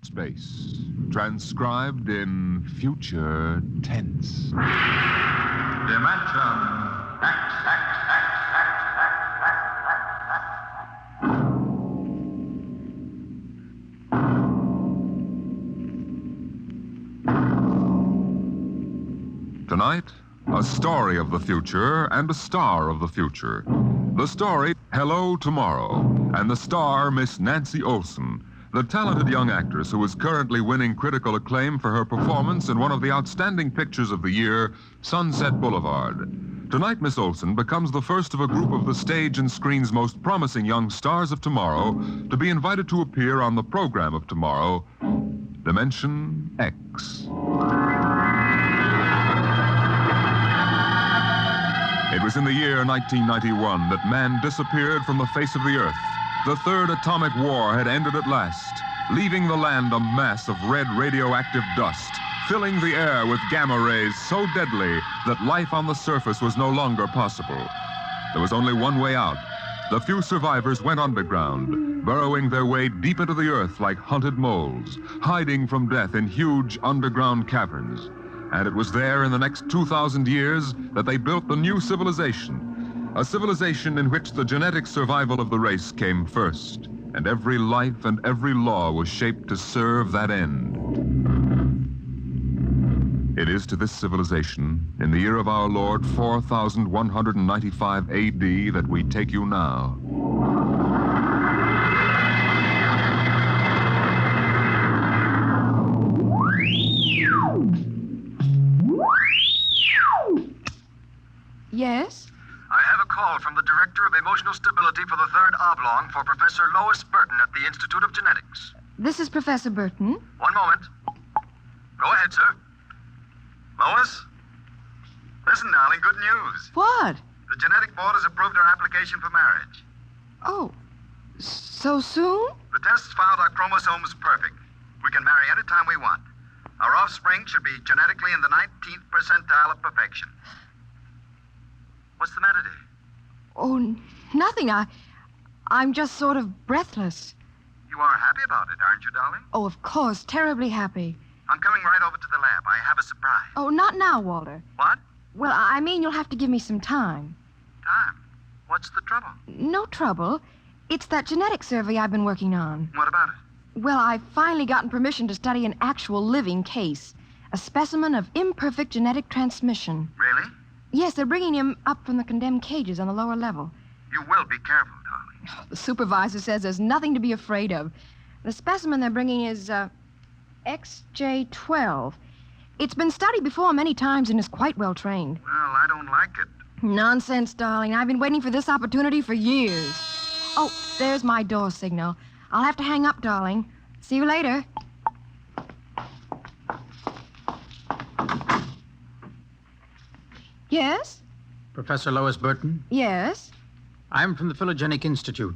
Space, transcribed in future tense. Dimension X. Tonight, a story of the future and a star of the future. The story, Hello Tomorrow, and the star, Miss Nancy Olson, the talented young actress who is currently winning critical acclaim for her performance in one of the outstanding pictures of the year, Sunset Boulevard. Tonight, Miss Olson becomes the first of a group of the stage and screen's most promising young stars of tomorrow to be invited to appear on the program of tomorrow, Dimension X. It was in the year 1991 that man disappeared from the face of the Earth. The third atomic war had ended at last, leaving the land a mass of red radioactive dust, filling the air with gamma rays so deadly that life on the surface was no longer possible. There was only one way out. The few survivors went underground, burrowing their way deep into the earth like hunted moles, hiding from death in huge underground caverns. And it was there in the next 2,000 years that they built the new civilization, a civilization in which the genetic survival of the race came first, and every life and every law was shaped to serve that end. It is to this civilization, in the year of our Lord 4195 A.D., that we take you now. Yes? I have a call from the Director of Emotional Stability for the Third Oblong for Professor Lois Burton at the Institute of Genetics. This is Professor Burton. One moment. Go ahead, sir. Lois? Listen, darling, good news. What? The Genetic Board has approved our application for marriage. Oh, so soon? The tests found our chromosomes perfect. We can marry any time we want. Our offspring should be genetically in the 19th percentile of perfection. What's the matter, dear? Oh, nothing. I'm just sort of breathless. You are happy about it, aren't you, darling? Oh, of course, terribly happy. I'm coming right over to the lab. I have a surprise. Oh, not now, Walter. What? Well, I mean, you'll have to give me some time. Time? What's the trouble? No trouble. It's that genetic survey I've been working on. What about it? Well, I've finally gotten permission to study an actual living case, a specimen of imperfect genetic transmission. Really? Yes, they're bringing him up from the condemned cages on the lower level. You will be careful, darling. The supervisor says there's nothing to be afraid of. The specimen they're bringing is, XJ12. It's been studied before many times and is quite well trained. Well, I don't like it. Nonsense, darling. I've been waiting for this opportunity for years. Oh, there's my door signal. I'll have to hang up, darling. See you later. Yes? Professor Lois Burton? Yes? I'm from the Phylogenic Institute,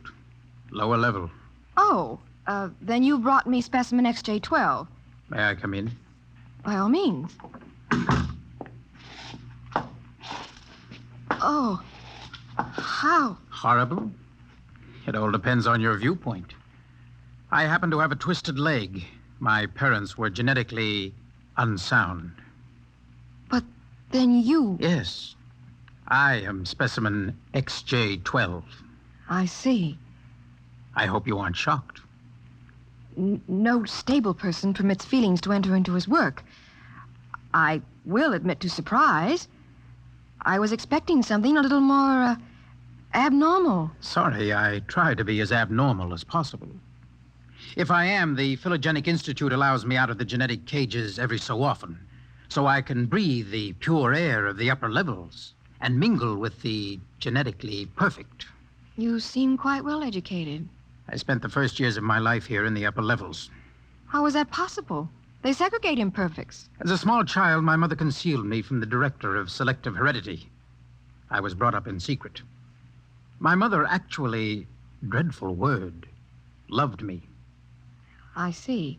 lower level. Oh, then you brought me specimen XJ12. May I come in? By all means. Oh, how? Horrible? It all depends on your viewpoint. I happen to have a twisted leg. My parents were genetically unsound. But then you... Yes. I am specimen XJ12. I see. I hope you aren't shocked. No stable person permits feelings to enter into his work. I will admit to surprise. I was expecting something a little more, abnormal. Sorry, I try to be as abnormal as possible. If I am, the Phylogenic Institute allows me out of the genetic cages every so often, so I can breathe the pure air of the upper levels and mingle with the genetically perfect. You seem quite well educated. I spent the first years of my life here in the upper levels. How is that possible? They segregate imperfects. As a small child, my mother concealed me from the director of selective heredity. I was brought up in secret. My mother actually, dreadful word, loved me. I see.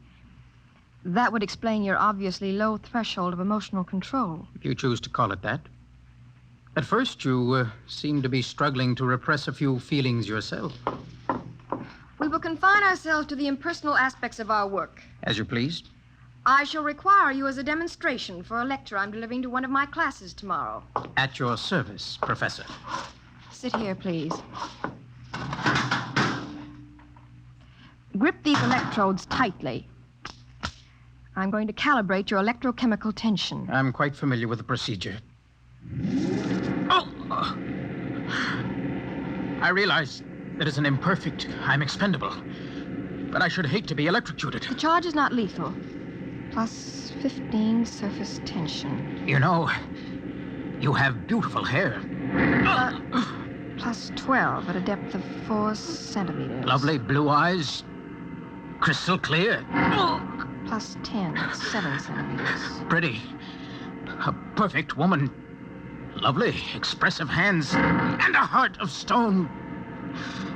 That would explain your obviously low threshold of emotional control. If you choose to call it that. At first, you seemed to be struggling to repress a few feelings yourself. We will confine ourselves to the impersonal aspects of our work. As you please. I shall require you as a demonstration for a lecture I'm delivering to one of my classes tomorrow. At your service, Professor. Sit here, please. Grip these electrodes tightly. I'm going to calibrate your electrochemical tension. I'm quite familiar with the procedure. Oh! I realize that as an imperfect, I'm expendable. But I should hate to be electrocuted. The charge is not lethal. Plus 15 surface tension. You know, you have beautiful hair. Plus 12 at a depth of 4 centimeters. Lovely blue eyes. Crystal clear. Plus 10 at 7 centimeters. Pretty. A perfect woman. Lovely, expressive hands. And a heart of stone.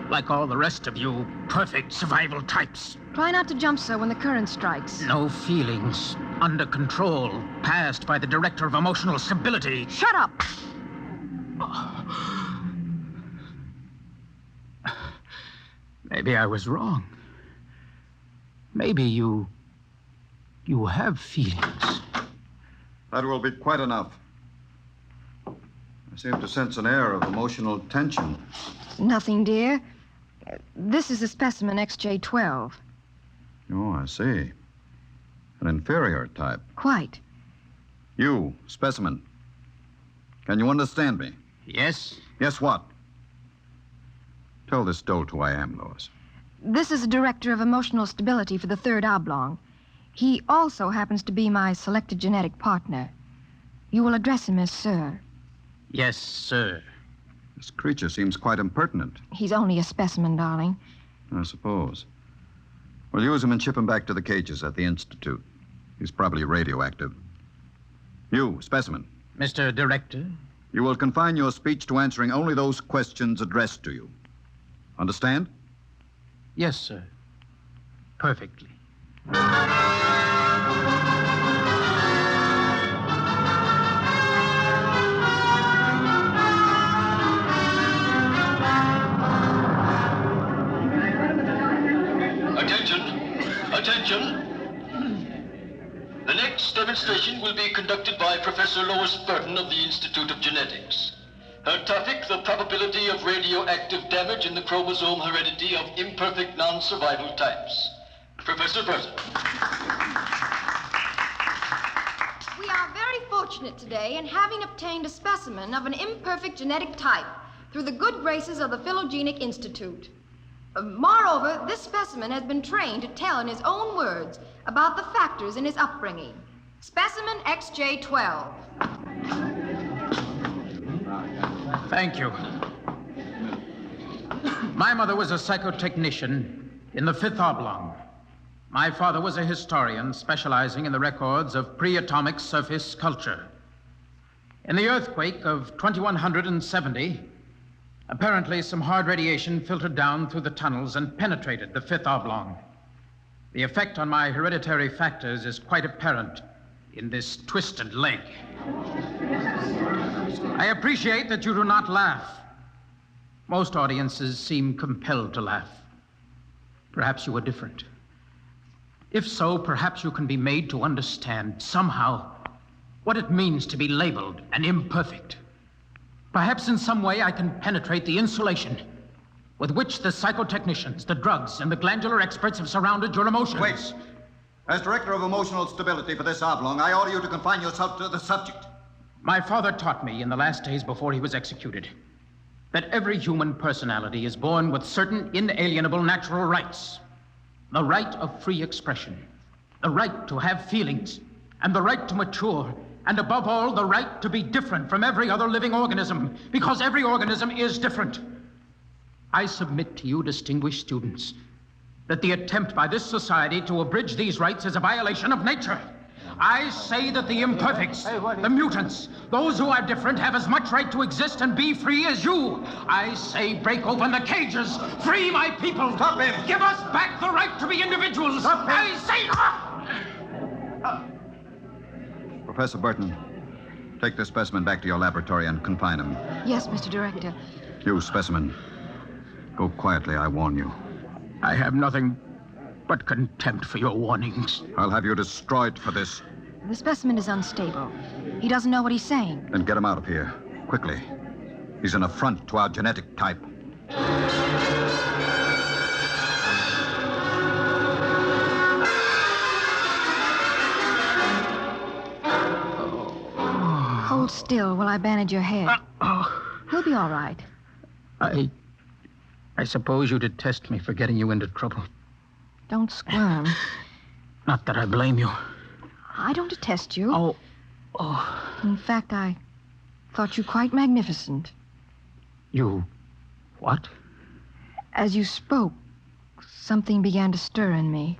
Like all the rest of you perfect survival types. Try not to jump, sir, when the current strikes. No feelings. Under control. Passed by the director of emotional stability. Shut up! Maybe I was wrong. Maybe you have feelings. That will be quite enough. I seem to sense an air of emotional tension. Nothing, dear. This is a specimen XJ12. Oh, I see. An inferior type. Quite. You, specimen. Can you understand me? Yes? Yes, what? Tell this dolt who I am, Lois. This is a director of emotional stability for the third oblong. He also happens to be my selected genetic partner. You will address him as Sir. Yes, sir. This creature seems quite impertinent. He's only a specimen, darling. I suppose. We'll use him and ship him back to the cages at the Institute. He's probably radioactive. You, specimen. Mr. Director? You will confine your speech to answering only those questions addressed to you. Understand? Yes, sir. Perfectly. Attention. The next demonstration will be conducted by Professor Lois Burton of the Institute of Genetics. Her topic, the probability of radioactive damage in the chromosome heredity of imperfect non-survival types. Professor Burton. We are very fortunate today in having obtained a specimen of an imperfect genetic type through the good graces of the Phylogenic Institute. Moreover, this specimen has been trained to tell in his own words about the factors in his upbringing. Specimen XJ12. Thank you. My mother was a psychotechnician in the fifth oblong. My father was a historian specializing in the records of pre-atomic surface culture. In the earthquake of 2170, apparently some hard radiation filtered down through the tunnels and penetrated the fifth oblong. The effect on my hereditary factors is quite apparent in this twisted leg. I appreciate that you do not laugh. Most audiences seem compelled to laugh. Perhaps you are different. If so, perhaps you can be made to understand somehow what it means to be labeled an imperfect. Perhaps in some way I can penetrate the insulation with which the psychotechnicians, the drugs, and the glandular experts have surrounded your emotions. Wait. As director of emotional stability for this oblong, I order you to confine yourself to the subject. My father taught me in the last days before he was executed that every human personality is born with certain inalienable natural rights. The right of free expression, the right to have feelings, and the right to mature, and above all, the right to be different from every other living organism, because every organism is different. I submit to you, distinguished students, that the attempt by this society to abridge these rights is a violation of nature. I say that the imperfects, the mutants, those who are different have as much right to exist and be free as you. I say break open the cages, free my people. Stop him. Give us back the right to be individuals. Stop him. I say... Professor Burton, take this specimen back to your laboratory and confine him. Yes, Mr. Director. You, specimen, go quietly, I warn you. I have nothing but contempt for your warnings. I'll have you destroyed for this. The specimen is unstable. He doesn't know what he's saying. Then get him out of here, quickly. He's an affront to our genetic type. Hold still while I bandage your head. He'll be all right. I suppose you detest me for getting you into trouble. Don't squirm. Not that I blame you. I don't detest you. Oh. In fact, I thought you quite magnificent. You... what? As you spoke, something began to stir in me.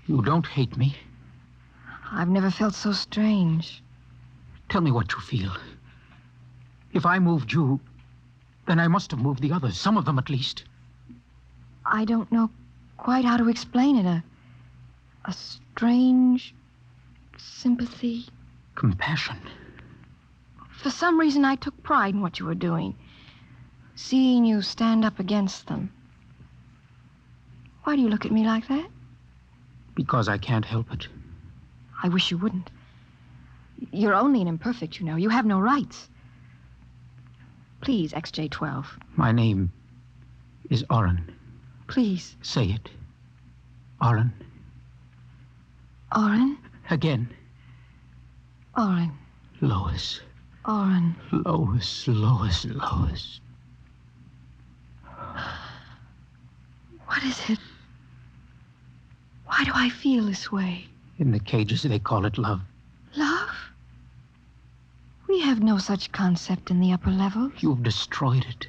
You don't hate me? I've never felt so strange. Tell me what you feel. If I moved you, then I must have moved the others, some of them at least. I don't know quite how to explain it. A strange sympathy. Compassion. For some reason, I took pride in what you were doing. Seeing you stand up against them. Why do you look at me like that? Because I can't help it. I wish you wouldn't. You're only an imperfect, you know. You have no rights. Please, XJ12. My name is Oren. Please. Say it. Oren. Oren? Again. Oren. Lois. Oren. Lois, Lois, Lois. What is it? Why do I feel this way? In the cages, they call it love. Love? We have no such concept in the upper levels. You've destroyed it.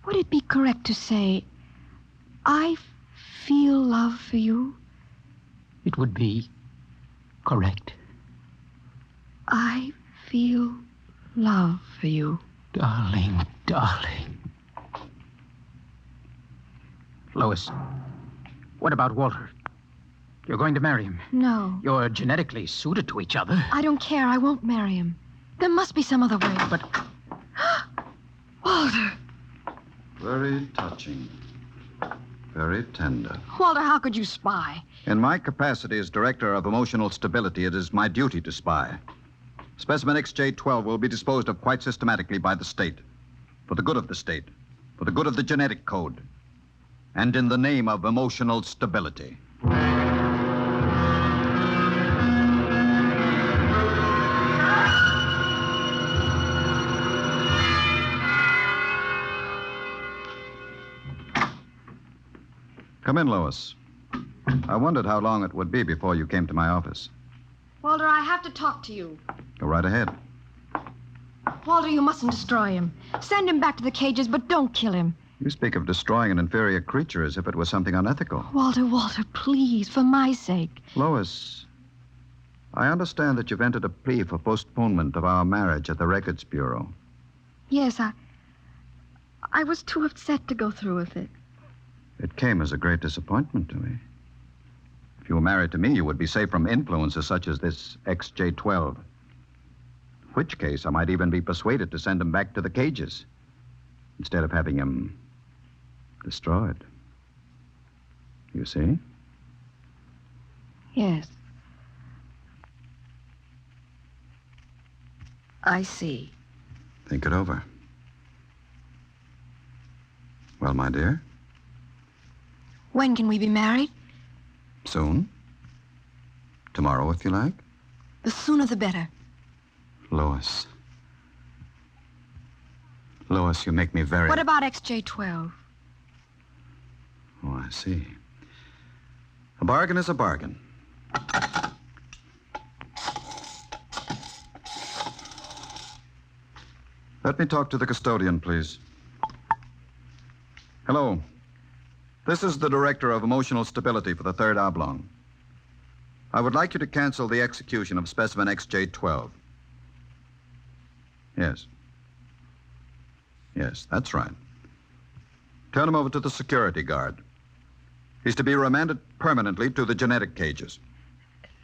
Would it be correct to say, I feel love for you? It would be correct. I feel love for you. Darling, darling. Lois, what about Walter? You're going to marry him. No. You're genetically suited to each other. I don't care. I won't marry him. There must be some other way. But... Walter! Very touching. Very tender. Walter, how could you spy? In my capacity as Director of Emotional Stability, it is my duty to spy. Specimen XJ12 will be disposed of quite systematically by the state. For the good of the state. For the good of the genetic code. And in the name of emotional stability. Come in, Lois. I wondered how long it would be before you came to my office. Walter, I have to talk to you. Go right ahead. Walter, you mustn't destroy him. Send him back to the cages, but don't kill him. You speak of destroying an inferior creature as if it was something unethical. Walter, please, for my sake. Lois, I understand that you've entered a plea for postponement of our marriage at the Records Bureau. Yes, I was too upset to go through with it. It came as a great disappointment to me. If you were married to me, you would be safe from influences such as this XJ12. In which case, I might even be persuaded to send him back to the cages instead of having him destroyed. You see? Yes. I see. Think it over. Well, my dear? When can we be married? Soon. Tomorrow, if you like. The sooner the better. Lois. Lois, you make me very... What about XJ12? Oh, I see. A bargain is a bargain. Let me talk to the custodian, please. Hello. This is the Director of Emotional Stability for the Third Oblong. I would like you to cancel the execution of specimen XJ12. Yes. Yes, that's right. Turn him over to the security guard. He's to be remanded permanently to the genetic cages.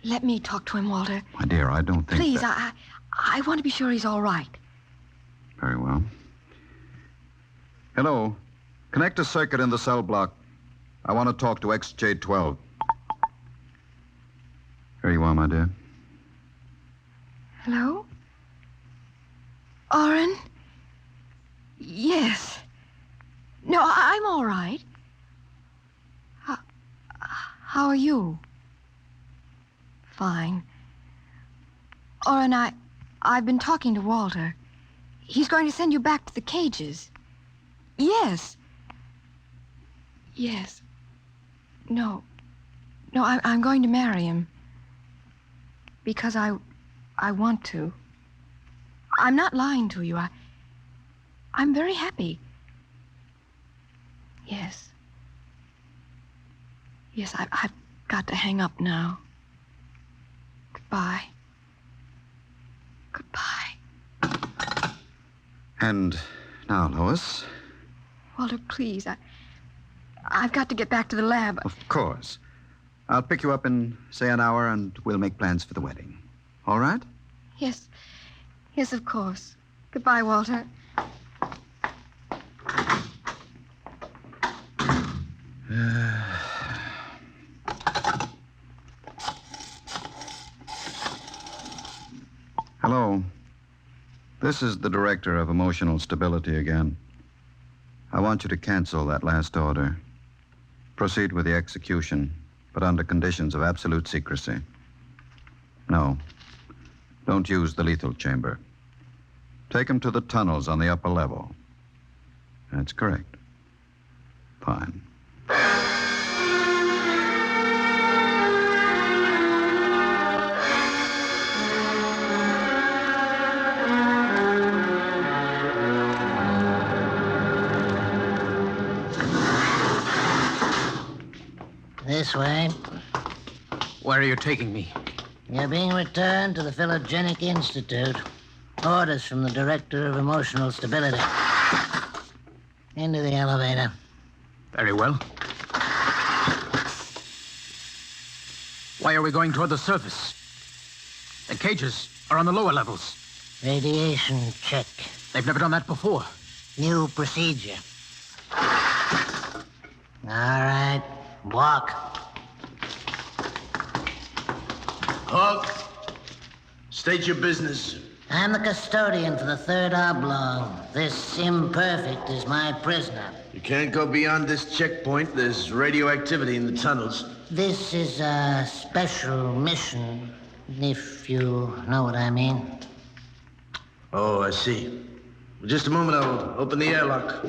Let me talk to him, Walter. My dear, I don't think Please, that... I want to be sure he's all right. Very well. Hello. Connect a circuit in the cell block I want to talk to XJ12. Here you are, my dear. Hello? Oren? Yes. No, I'm all right. How are you? Fine. Oren, I've been talking to Walter. He's going to send you back to the cages. Yes. Yes. No. No, I'm going to marry him. Because I want to. I'm not lying to you. I'm very happy. Yes. Yes, I've got to hang up now. Goodbye. Goodbye. And now, Lois. Walter, please. I've got to get back to the lab. Of course. I'll pick you up in, say, an hour, and we'll make plans for the wedding. All right? Yes. Yes, of course. Goodbye, Walter. Hello. This is the director of emotional stability again. I want you to cancel that last order. Proceed with the execution, but under conditions of absolute secrecy. No. Don't use the lethal chamber. Take him to the tunnels on the upper level. That's correct. Fine. This way. Where are you taking me? You're being returned to the Philogenic Institute. Orders from the Director of Emotional Stability. Into the elevator. Very well. Why are we going toward the surface? The cages are on the lower levels. Radiation check. They've never done that before. New procedure. All right. Walk. Hawk, state your business. I'm the custodian for the third oblong. This imperfect is my prisoner. You can't go beyond this checkpoint. There's radioactivity in the tunnels. This is a special mission, if you know what I mean. Oh, I see. Well, just a moment, I'll open the airlock.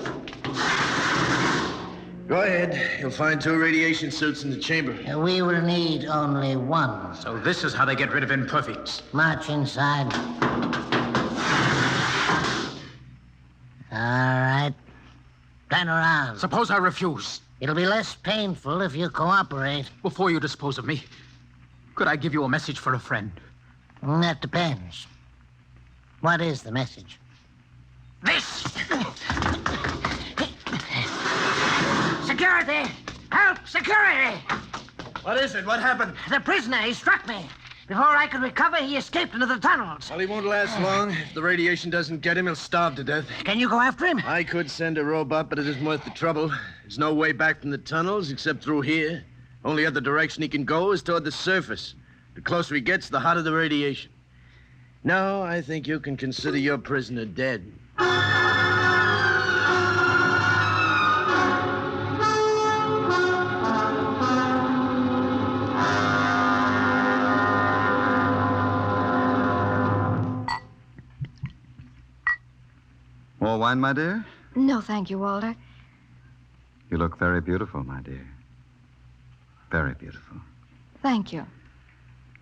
Go ahead. You'll find 2 radiation suits in the chamber. We will need only one. So this is how they get rid of imperfects. March inside. All right. Turn around. Suppose I refuse. It'll be less painful if you cooperate. Before you dispose of me, could I give you a message for a friend? That depends. What is the message? This! Security! Help! Security! What is it? What happened? The prisoner, he struck me. Before I could recover, he escaped into the tunnels. Well, he won't last long. If the radiation doesn't get him, he'll starve to death. Can you go after him? I could send a robot, but it isn't worth the trouble. There's no way back from the tunnels except through here. Only other direction he can go is toward the surface. The closer he gets, the hotter the radiation. No, I think you can consider your prisoner dead. More wine, my dear? No, thank you, Walter. You look very beautiful, my dear. Very beautiful. Thank you.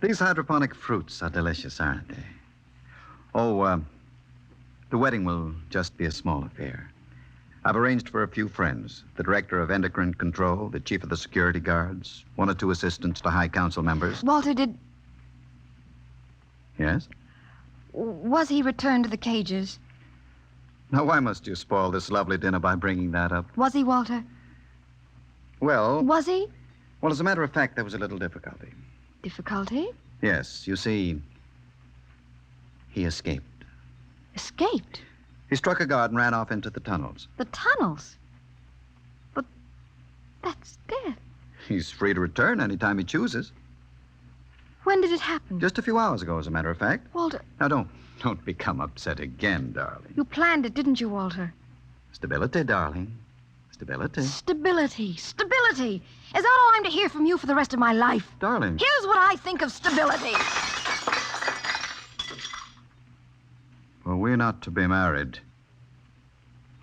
These hydroponic fruits are delicious, aren't they? Oh, the wedding will just be a small affair. I've arranged for a few friends, the director of endocrine control, the chief of the security guards, 1 or 2 assistants to high council members. Walter, Yes? was he returned to the cages? Now, why must you spoil this lovely dinner by bringing that up? Was he, Walter? Well, Was he? well, as a matter of fact, there was a little difficulty. Difficulty? Yes, you see, he escaped. Escaped? He struck a guard and ran off into the tunnels. The tunnels? But That's death. He's free to return anytime he chooses. When did it happen? Just a few hours ago, as a matter of fact. Walter, Now, don't become upset again, darling. you planned it, didn't you, Walter? Stability, darling. Stability. Stability. Stability. Is that all I'm to hear from you for the rest of my life? Darling. Here's what I think of stability. Well, we're not to be married.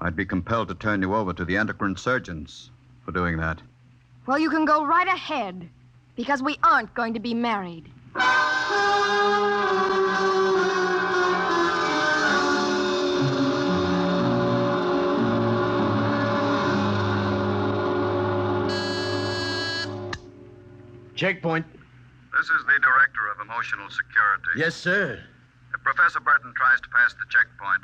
I'd be compelled to turn you over to the endocrine surgeons for doing that. Well, you can go right ahead, because we aren't going to be married. Checkpoint. This is the Director of Emotional Security. Yes, sir. If Professor Burton tries to pass the checkpoint,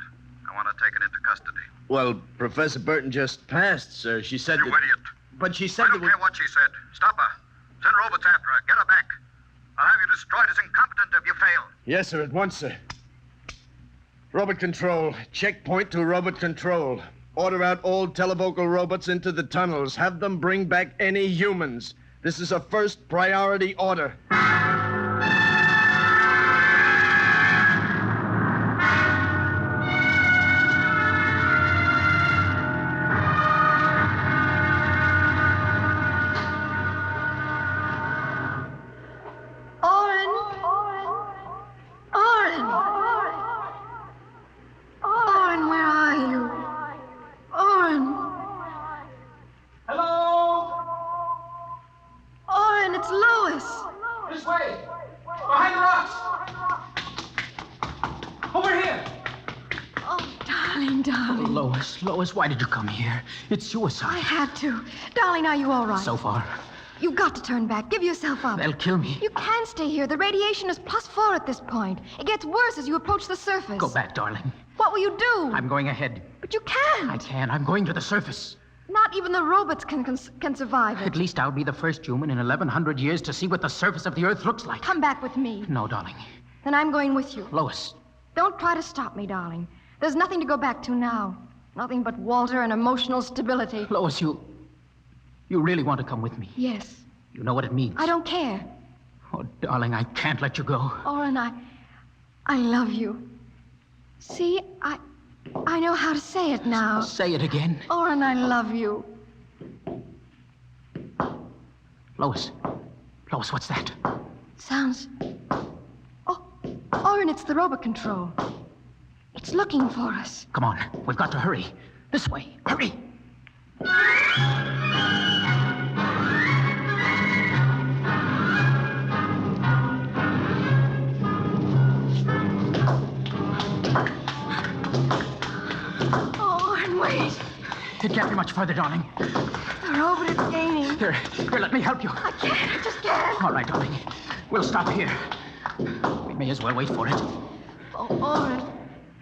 I want to take it into custody. Well, Professor Burton just passed, sir. She said You that... idiot. But she said I don't that... care what she said. Stop her. Send robots after her. Get her back. I'll have you destroyed as incompetent if you fail. Yes, sir, at once, sir. Robot control. Checkpoint to robot control. Order out all televocal robots into the tunnels. Have them bring back any humans. This is a first priority order. Oren, where are you? Oren. Hello? Oren, it's Lois. This way. Behind the rocks. Over here. Oh, darling, darling. Lois, why did you come here? It's I suicide. had to. Darling, are you all right? So far. You've got to turn back. Give yourself up. They'll kill me. You can't stay here. The radiation is +4 at this point. It gets worse as you approach the surface. Go back, darling. What will you do? I'm going ahead. But you can't. I can. I'm going to the surface. Not even the robots can survive it. At least I'll be the first human in 1,100 years to see what the surface of the Earth looks like. Come back with me. No, darling. Then I'm going with you. Lois. Don't try to stop me, darling. There's nothing to go back to now. Nothing but Walter and emotional stability. Lois, you really want to come with me? Yes. You know what it means. I don't care. Oh, darling, I can't let you go. Oren, I love you. See, I know how to say it now. Say it again. Oren, I love you. Lois, what's that? Sounds... Oh, Oren, it's the robot control. It's looking for us. Come on, we've got to hurry. This way, hurry. Oh, Oren, wait. It can't be much further, darling. The robot is gaining. Here, let me help you. I just can't. All right, darling. We'll stop here. We may as well wait for it. Oh, Oren,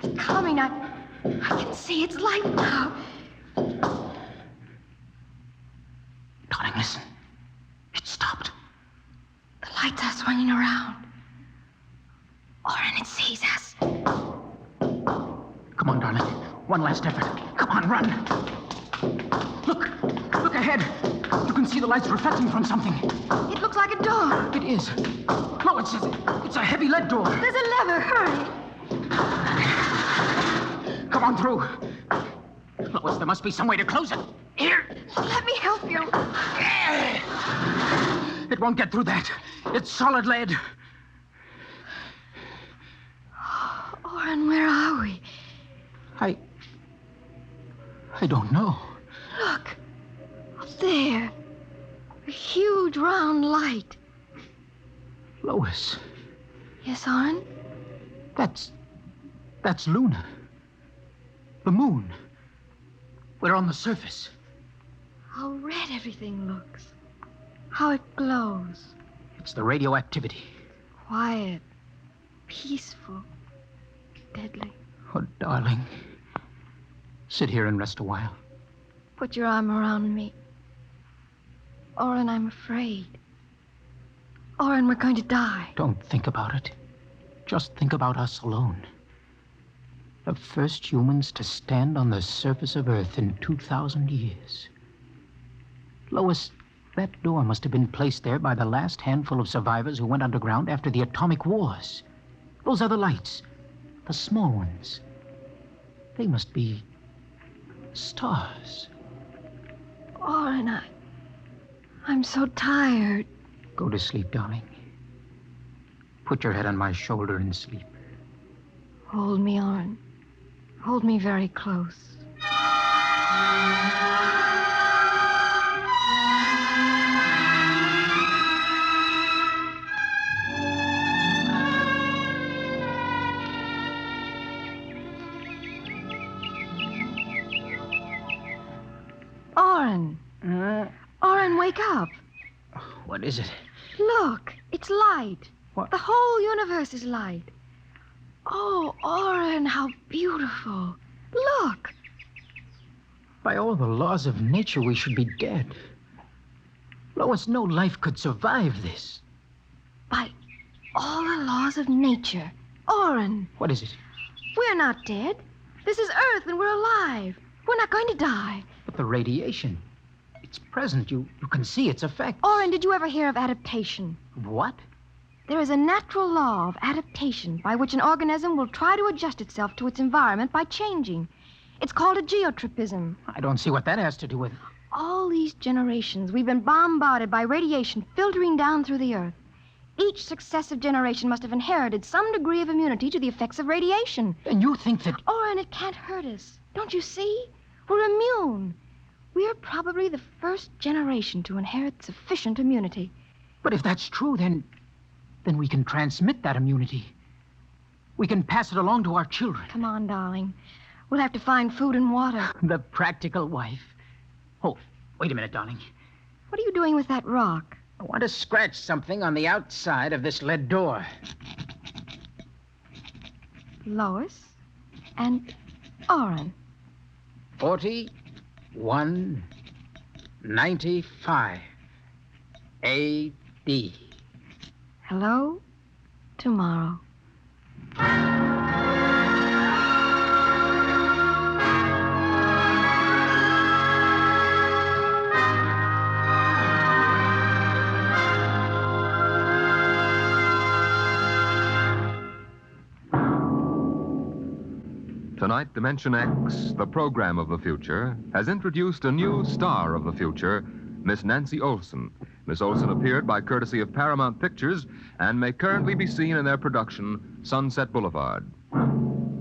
it's coming. I can see its light now. Darling, listen. It stopped. The lights are swinging around. Oren, it sees us. Come on, darling. One last effort. Come on, run. Look ahead. You can see the lights reflecting from something. It looks like a door. It is. No, it's a heavy lead door. There's a lever. Hurry. Come on through. Lois, there must be some way to close it. Here. Let me help you. It won't get through that. It's solid lead. Oren, where are we? I don't know. Look. Up there. A huge round light. Lois, Yes, Oren? that's Luna. The moon. We're on the surface. How red everything looks. How it glows. It's the radioactivity. Quiet. Peaceful. Deadly. Oh, darling. Sit here and rest a while. Put your arm around me. Oren, I'm afraid. Oren, we're going to die. Don't think about it. Just think about us alone. The first humans to stand on the surface of Earth in 2,000 years. Lois, that door must have been placed there by the last handful of survivors who went underground after the atomic wars. Those other lights, the small ones, they must be stars. Oren, I'm so tired. Go to sleep, darling. Put your head on my shoulder and sleep. Hold me, Oren. Hold me very close. Oren. Oren, wake up. What is it? Look, it's light. What? The whole universe is light. Oh, Oren, how beautiful. Look. By all the laws of nature, we should be dead. Lois, no life could survive this. By all the laws of nature. Oren, What is it? we're not dead. This is Earth and we're alive. We're not going to die. But the radiation. It's present. You can see its effects. Oren, did you ever hear of adaptation? What? There is a natural law of adaptation by which an organism will try to adjust itself to its environment by changing. It's called a geotropism. I don't see what that has to do with it. All these generations, we've been bombarded by radiation filtering down through the Earth. Each successive generation must have inherited some degree of immunity to the effects of radiation. And you think that... Oren, it can't hurt us. Don't you see? We're immune. We're probably the first generation to inherit sufficient immunity. But if that's true, then we can transmit that immunity. We can pass it along to our children. Come on, darling. We'll have to find food and water. The practical wife. Oh, wait a minute, darling. What are you doing with that rock? I want to scratch something on the outside of this lead door. Lois and Oren. 4195 A.D. Hello, tomorrow. Tonight, Dimension X, the program of the future, has introduced a new star of the future, Miss Nancy Olson. Miss Olson appeared by courtesy of Paramount Pictures and may currently be seen in their production, Sunset Boulevard.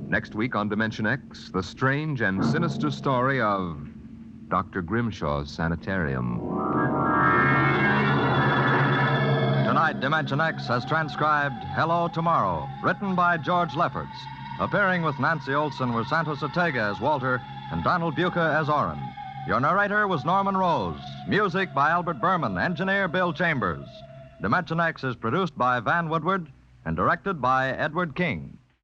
Next week on Dimension X, the strange and sinister story of Dr. Grimshaw's Sanitarium. Tonight, Dimension X has transcribed Hello Tomorrow, written by George Lefferts. Appearing with Nancy Olson were Santos Ortega as Walter and Donald Buca as Oren. Your narrator was Norman Rose. Music by Albert Berman, engineer Bill Chambers. Dimension X is produced by Van Woodward and directed by Edward King.